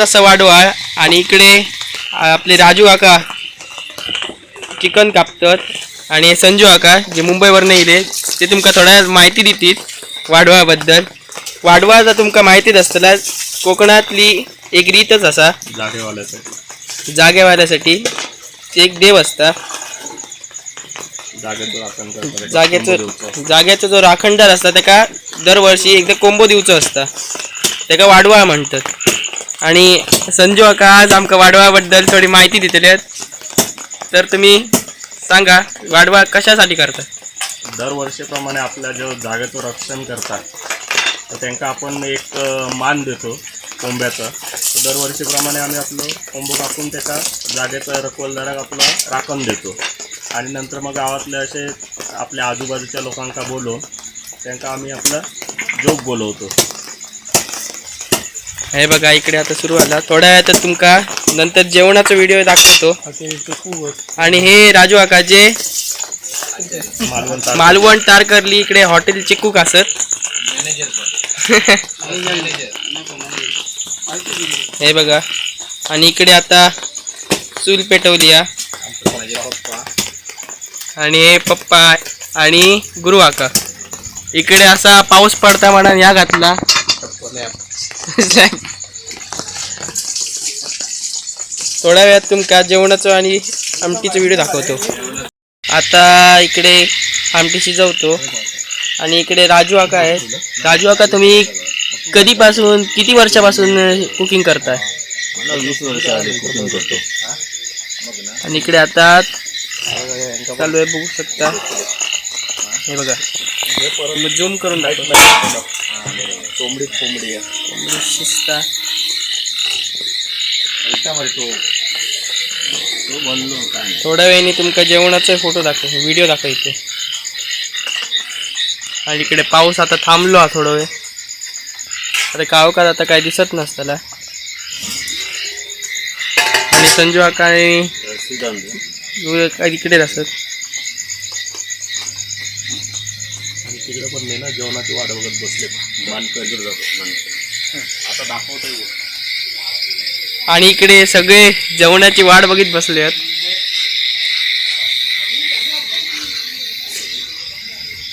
तसं वाढवा. आणि इकडे आपले राजू काका चिकन कापतात आणि संजू काका जे मुंबईवरून येले ते तुमका थोड्या माहिती देतील वाढवाबद्दल. वाढवा जर तुमका माहितीच असतला कोकणातली एक रीतच असा जागेवाल्यासाठी एक देव असता. जाग्याचा जो राखणदार असता त्याका दरवर्षी एकदा कोंबो दिवचो असता, त्याका वाढवा म्हणतात. आणि संजू काका आज आमका वाढवाबद्दल थोडी माहिती दिलेली आहेत, तर तुम्ही सांगा वाढवा कशासाठी करतात. दरवर्षीप्रमाणे आपल्या जो जागेचं रक्षण करतात तर त्यांना आपण एक मान देतो कोंब्याचा. तर दरवर्षीप्रमाणे आम्ही आपलं कोंबो कापून त्याचा जागेचा रखवालदाराक आपला राखण देतो. आणि नंतर मग गावातले असे आपल्या आजूबाजूच्या लोकांका बोलवून त्यांना आम्ही आपला जोक बोलवतो. हे बघा इकडे आता सुरू झाला. थोड्या वेळात तुमका नंतर जेवणाचा व्हिडिओ दाखवतो. आणि हे राजू काका जे मालवण तारकर्ली इकडे हॉटेल चिकूक असत. हे बघा. आणि इकडे आता चूल पेटवली आणि हे पप्पा आणि गुरु काका. इकडे असा पाऊस पडता म्हणा या घातला. थोड्या वेळात तुमका जेवणाचं आणि आमटीचं व्हिडिओ दाखवतो. आता इकडे आमटी शिजवतो. आणि इकडे राजू काका आहे. राजू काका तुम्ही कधीपासून किती वर्षापासून कुकिंग करताय. 20 वर्ष आले कुकिंग करतो. आणि इकडे आता चालू आहे बघू शकता. हे बघा झूम करून दाखवतो. कोंबडी शिजता. थोड्या वेळाने तुमका जेवणाचा फोटो दाखव व्हिडिओ दाखवायचे. आणि इकडे पाऊस आता थांबलो थोडा वेळ. आता गावकात आता काय दिसत नसताला. आणि संजू काका आणि इकडेच असत. तिकडे पण नाही ना जेवणाची वाट बघत बसले आता दाखवतोय. आणि इकडे सगळे जेवणाची वाट बघत बसले आहेत.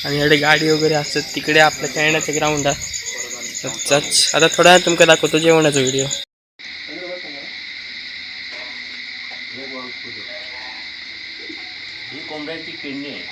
आणि इकडे गाडी वगैरे असतात. तिकडे आपल्या खेळण्याचं ग्राउंड आहे. आता थोड्या वेळ तुमका दाखवतो जेवणाचा व्हिडिओ. ही कोंबड्याची किडनी आहे.